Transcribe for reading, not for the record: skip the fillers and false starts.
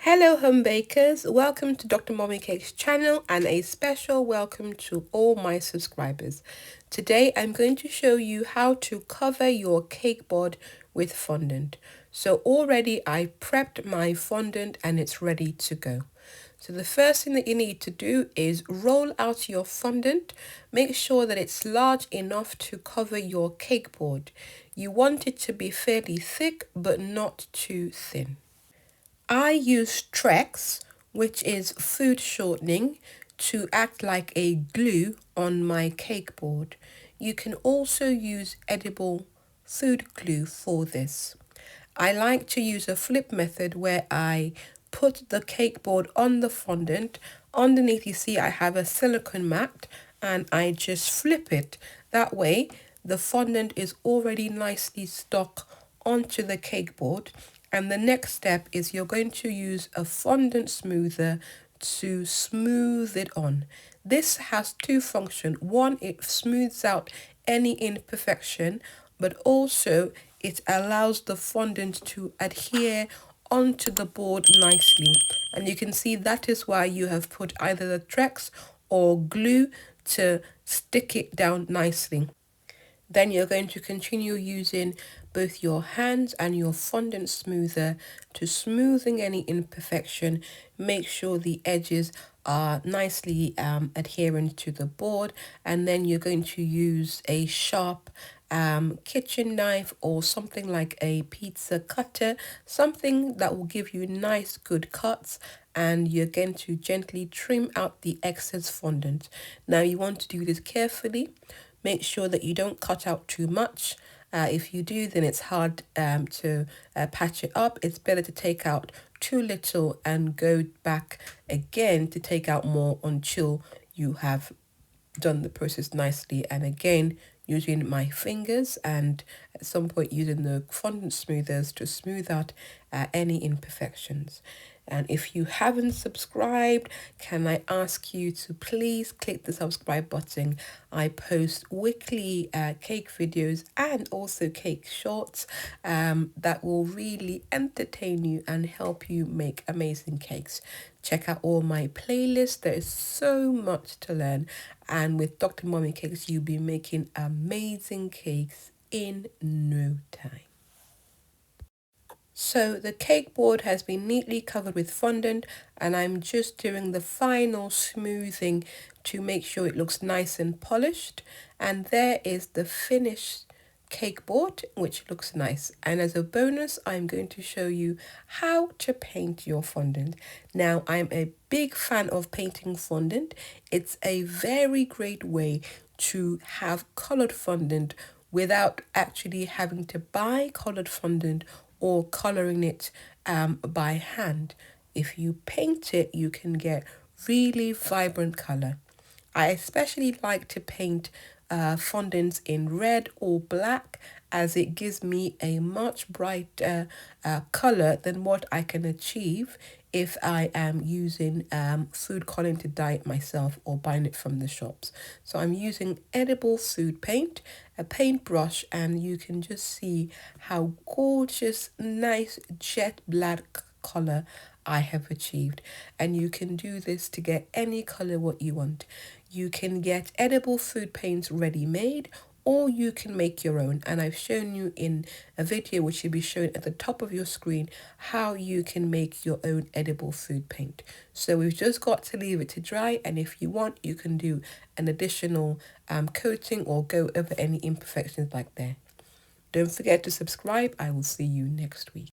Hello home bakers, welcome to Dr. Mommy Cake's channel and a special welcome to all my subscribers. Today I'm going to show you how to cover your cake board with fondant. So already I prepped my fondant and it's ready to go. So the first thing that you need to do is roll out your fondant. Make sure that it's large enough to cover your cake board. You want it to be fairly thick but not too thin. I use Trex, which is food shortening, to act like a glue on my cake board. You can also use edible food glue for this. I like to use a flip method where I put the cake board on the fondant. Underneath, you see I have a silicone mat and I just flip it. That way, the fondant is already nicely stuck onto the cake board. And the next step is you're going to use a fondant smoother to smooth it on. This has two functions. One, it smooths out any imperfection, but also it allows the fondant to adhere onto the board nicely. And you can see that is why you have put either the Trex or glue to stick it down nicely. Then you're going to continue using both your hands and your fondant smoother to smoothing any imperfection. Make sure the edges are nicely adherent to the board, and then you're going to use a sharp kitchen knife or something like a pizza cutter, something that will give you nice good cuts, and you're going to gently trim out the excess fondant. Now you want to do this carefully. Make sure that you don't cut out too much. If you do, then it's hard to patch it up. It's better to take out too little and go back again to take out more until you have done the process nicely. And again, using my fingers and at some point using the fondant smoothers to smooth out any imperfections. And if you haven't subscribed, can I ask you to please click the subscribe button? I post weekly cake videos and also cake shorts that will really entertain you and help you make amazing cakes. Check out all my playlists. There is so much to learn. And with Dr. Mommy Cakes, you'll be making amazing cakes in no time. So the cake board has been neatly covered with fondant and I'm just doing the final smoothing to make sure it looks nice and polished. And there is the finished cake board, which looks nice. And as a bonus, I'm going to show you how to paint your fondant. Now, I'm a big fan of painting fondant. It's a very great way to have colored fondant without actually having to buy colored fondant or coloring it by hand. If you paint it, you can get really vibrant color. I especially like to paint fondants in red or black as it gives me a much brighter color than what I can achieve if I am using food coloring to dye it myself or buying it from the shops. So I'm using edible food paint, a paintbrush, and you can just see how gorgeous, nice jet black color I have achieved. And you can do this to get any color what you want. You can get edible food paints ready made, or you can make your own. And I've shown you in a video which will be shown at the top of your screen how you can make your own edible food paint. So we've just got to leave it to dry, and if you want, you can do an additional coating or go over any imperfections like that. Don't forget to subscribe. I will see you next week.